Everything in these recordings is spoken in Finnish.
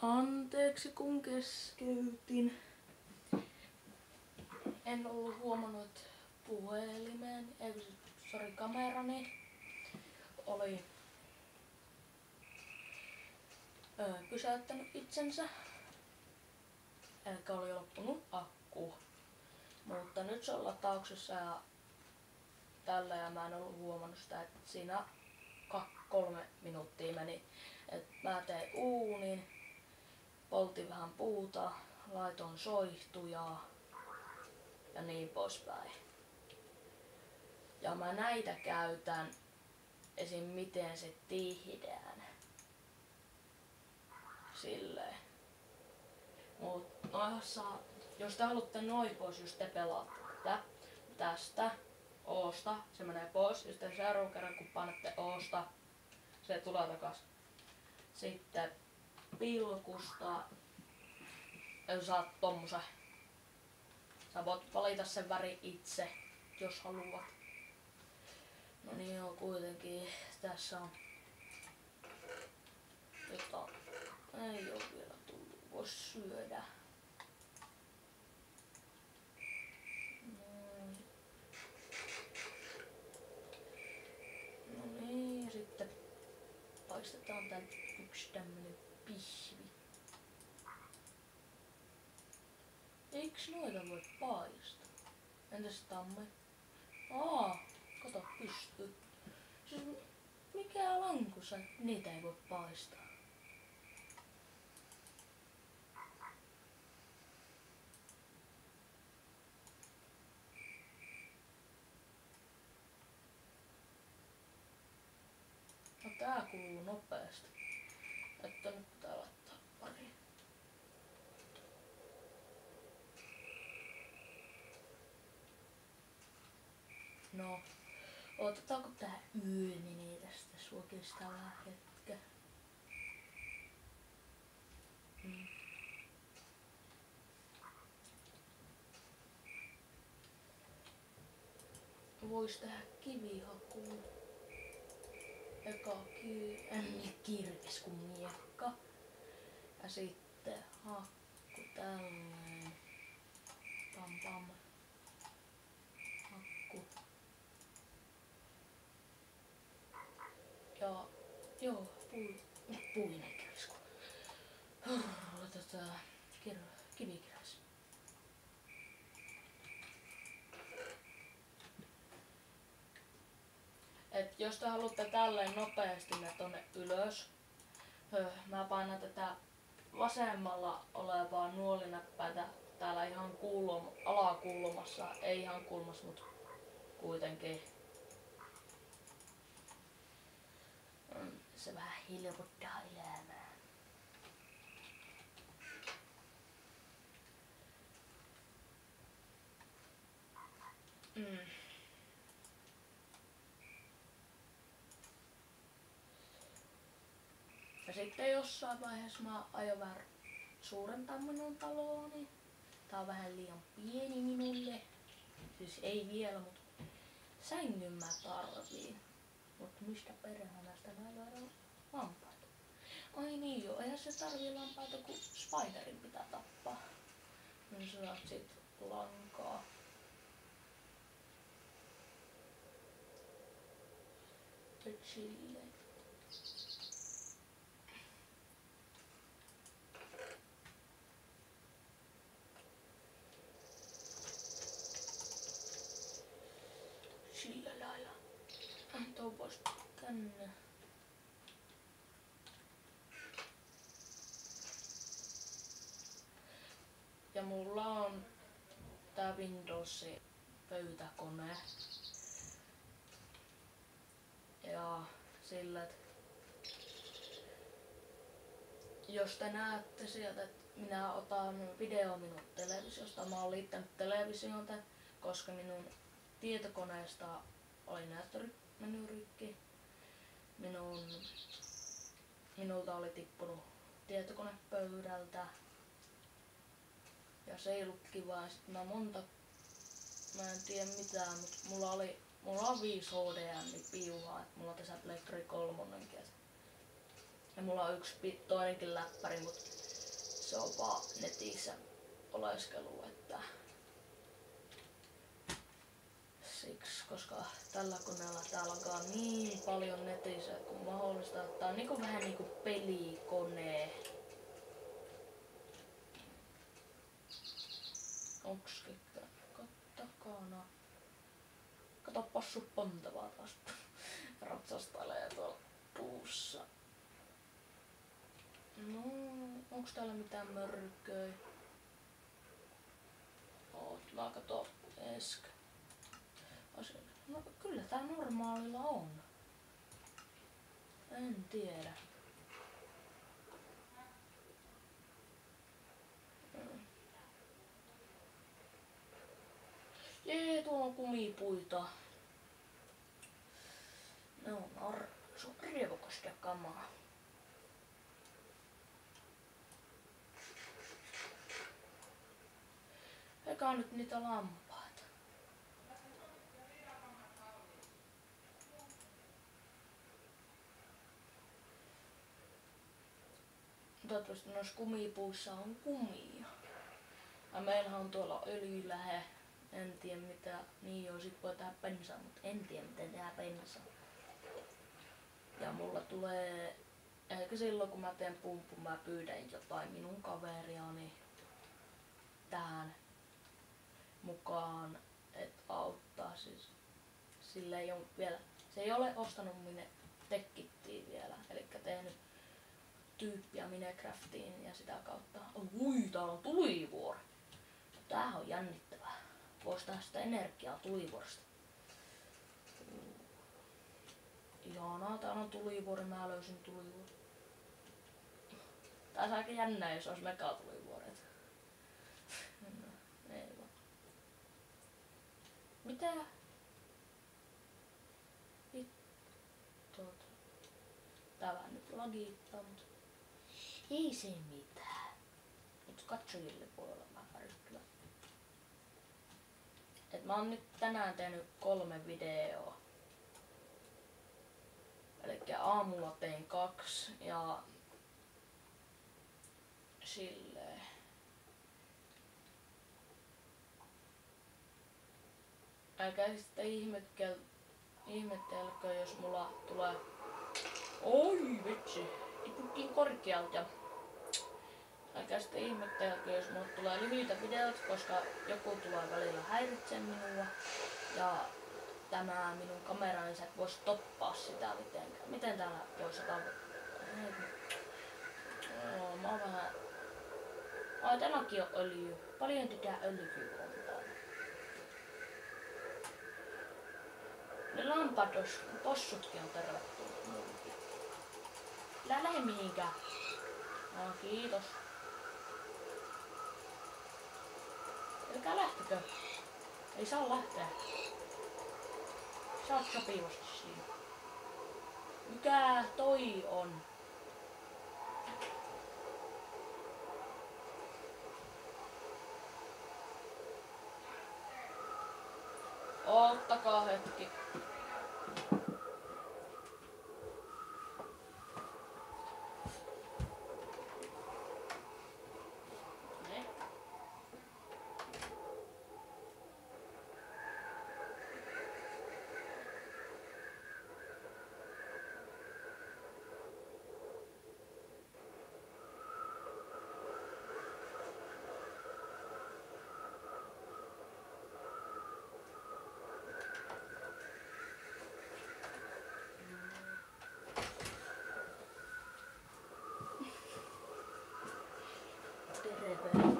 Anteeksi kun keskeytin. En ollut huomannut, että puhelimeen, kamerani oli pysäyttänyt itsensä. Eli oli loppunut akku. Mutta nyt se on latauksessa ja tällä ja mä en ollut huomannut sitä, että siinä 2-3 minuuttia meni. Et mä tein uunin, poltin vähän puuta, laitoin soihtujaa ja niin poispäin. Ja mä näitä käytän esim. Miten se tehdään. Silleen. Mut jos te haluatte noin pois, jos te pelaatte tästä Osta, se menee pois. Ja sitten seuraavan kerran kun painatte Osta, se tulee takas. Sitten pilkusta saat tommosen. Sä voit valita sen väri itse, jos haluat. No niin on kuitenkin. Tässä on jota ei oo vielä tullut. Vois syödä. No niin, sitten paistetaan tän yksi tämmönen pihvi. Eiks noita voi paistaa? Entäs tammi? Kato pystyy. Siis mikä lankussa niitä ei voi paistaa? No tää kuluu nopeasti. Että nyt pitää laittaa pari. No, otetaanko tää yö menee tästä? Se voi kestää vähän hetken. Vois tehdä kivihakuun. Eka kirves kun miekka. Ja sitten hakku tälleen. Pam pam. Hakku. Ja puinen kirves. Kivikirves. Et jos te haluatte tälleen nopeasti ne tonne ylös, mä painan tätä vasemmalla olevaa nuolinäppäintä täällä ihan alakulmassa, ei ihan kulmassa, mut kuitenkin. Se vähän helpottaa elämää. Ja sitten jossain vaiheessa mä aion vähän suurentaa minun talooni. Tää on vähän liian pieni minulle. Siis ei vielä, mut sängyn mä tarviin. Mut mistä perhänästä mä saadaan lampaita? Ai niin joo, eihän se tarvii lampaita kun spiderin pitää tappaa. Niin saat sit lankaa. Ja chille. Sillä lailla. Tuo pois tänne. Ja mulla on tää Windowsin pöytäkone. Ja sillä, että jos te näette sieltä, että minä otan video minun televisiosta, mä oon liittänyt television, koska minun tietokoneesta oli näyttömeny rikki. Minulta oli tippunut tietokone pöydältä. Ja se ei ollut kivaa. Sitten mä en tiedä mitään, mutta mulla on 5 HDMI-piuhaa. Mulla on tässä Pleikkari 3. Ja mulla on yksi toinenkin läppäri, mutta se on vaan netissä oleskelu, että siksi, koska tällä koneella täällä alkaa niin paljon netissä kuin mahdollista, että on niinku vähän niinku pelikone. Onks takana? Kato passu pontavaa taas. Ratsastelee tuolla puussa. No, onks täällä mitään mörköi? Mä kato äsken. No kyllä tää normaalilla on. En tiedä. Jee, tuolla on kumipuita. Ne on se on rievokasta kamaa. Eikä nyt niitä lampaita. Toivottavasti noissa kumipuissa on kumia. Ja meillähän on tuolla öljylähe. En tiedä mitä niin on, sit voi tehdä bensaa, mutta en tiedä miten tehdään bensaa. Ja mulla tulee, ehkä silloin kun mä teen pumpun, mä pyydän jotain minun kaveriani tähän mukaan, että auttaa siis. Sille ei ole vielä, se ei ole ostanut minne tekkittiin vielä, eli tehnyt tyyppiä Minecraftiin ja sitä kautta. Ui, täällä on tulivuori. Tämähän on jännittävää. Voisi tehdä sitä energiaa tulivuoresta. Ihanaa, täällä on tulivuori, mä löysin tulivuori. Tää olisi aika jännää, jos olisi megatulivuoret. No, ei vaan. Mitä? Vittu. Tää vähän nyt lagiittaa, mutta ei se mitään. Mut katsojille voi olla vähän ärsyttävää. Et mä oon nyt tänään tehnyt 3 videoa. Elikkä aamulla tein 2 ja silleen. Älkää sitten ihmettelkö, jos mulla tulee... Oi vitsi! Tiputtiin korkealta. Ja älkää sitten ihmettelkö, jos mulla tulee lyhyitä videoita, koska joku tulee välillä häiritsemään minua. Ja tämä minun kamerani, sä et voi stoppaa sitä mitenkään. Miten täällä voi 100... Mä oon vähän... Ai täälläkin on öljy. Paljon tätä öljyä on täällä. Ne lampaat, possutkin on tervetullut mullekin. Älä lähde mihinkään. No, kiitos. Älkää lähtekö. Ei saa lähteä. Sä oot sopivasti siinä. Mikä toi on? Oottakaa hetki.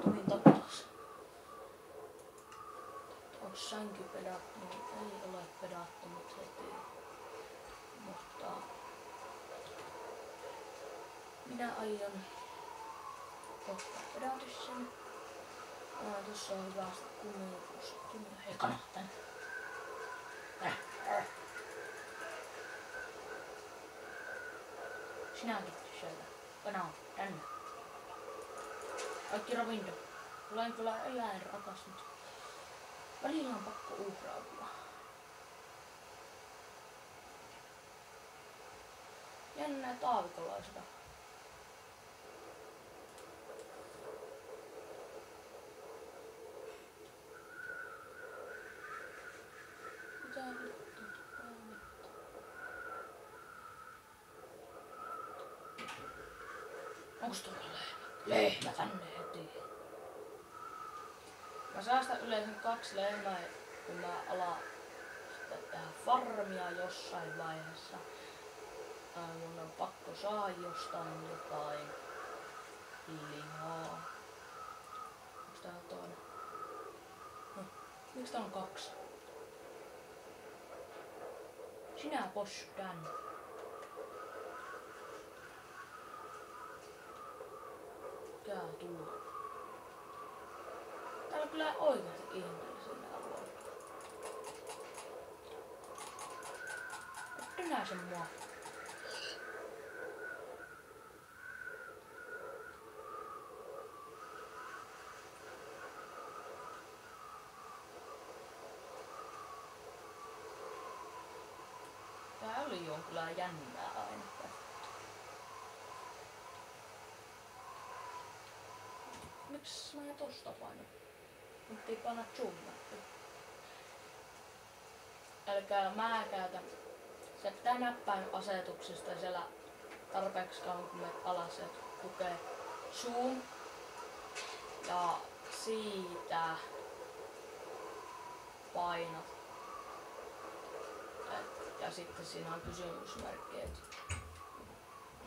Tulin takas. On sänky pedattunut? Ei ole pedattunut heti. Mutta minä aion ottaa pedata sen. Tuossa on hyvä kumiukus. Hei, kato tän. Sinäkin sieltä. Kana, tänne. Kaikki ravinto. Olen kyllä eläinrakas, mutta välillä on pakko uhrautua. Jännää taavikolla sitä. Onks tuolla lehmä? Lehmä tänne heti. Mä säästän yleensä 2 lehmää, kun mä alan sitten tehdä farmia jossain vaiheessa. Mun on pakko saada jostain jotain lihaa. Onks täällä toinen? No, miksi täällä on 2? Sinä possu tänne. Tää tulla. Täällä on kyllä oikeasti ihmeellisiä alueella. Et enää sen mua. Tää oli jo kyllä jännää aina. Miks mä en tosta paino? Nyt ei panna zoomattu. Elikkä mä käytän. Se pitää näppäimasetuksesta siellä tarpeeksi kauan kun menet alas ja lukee zoom. Ja siitä painat. Ja sitten siinä on kysymysmerkki.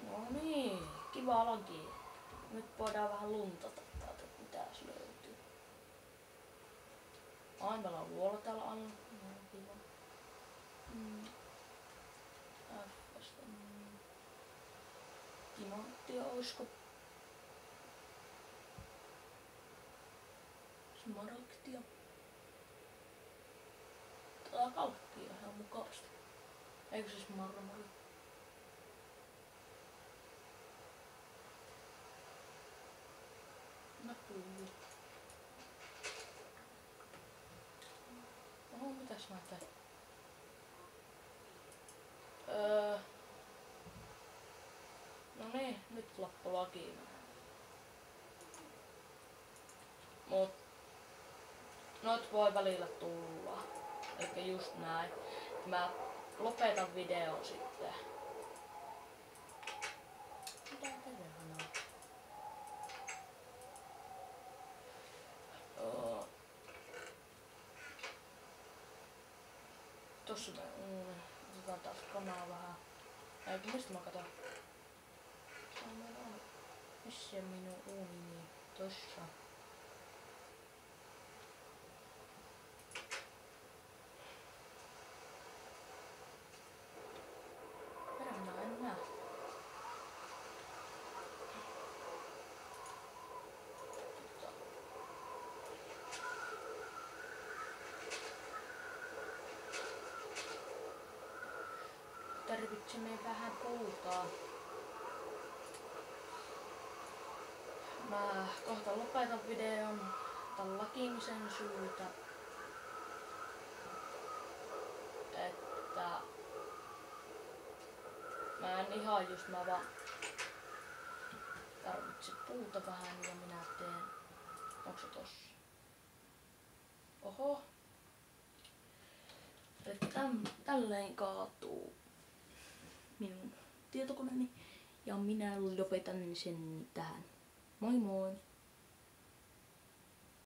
No niin, kiva laki. Nyt voidaan vähän luntata täältä, mitäs löytyy. Ai, meillä on luola täällä alla. No, kiva. F-vasta. Timanttia oisko? Smaragdia. Tää kalkkia ihan mukavasti. Eikö siis marmori? Mä kuulin. Oho, mitäs mä tein? No niin, nyt loppu lakiin. Mut noit voi välillä tulla. Eli just näin. Mä lopetan videon sitten. Mitä perhana on? Tossa mä otetaan taas kanaa vähän. Eikö mistä mä katon? Missä minun uuni? Tossa. Perhana en näe. Tarvitsemme vähän puutaa. Mä kohta lopetan videon tän lakimisen syytä. Että mä en ihan just mä vaan tarvitsen puuta vähän ja minä teen. Onko se tossa? Oho. Eli tälleen kaatuu minun tietokoneeni ja minä lopetan sen tähän. Moi moi!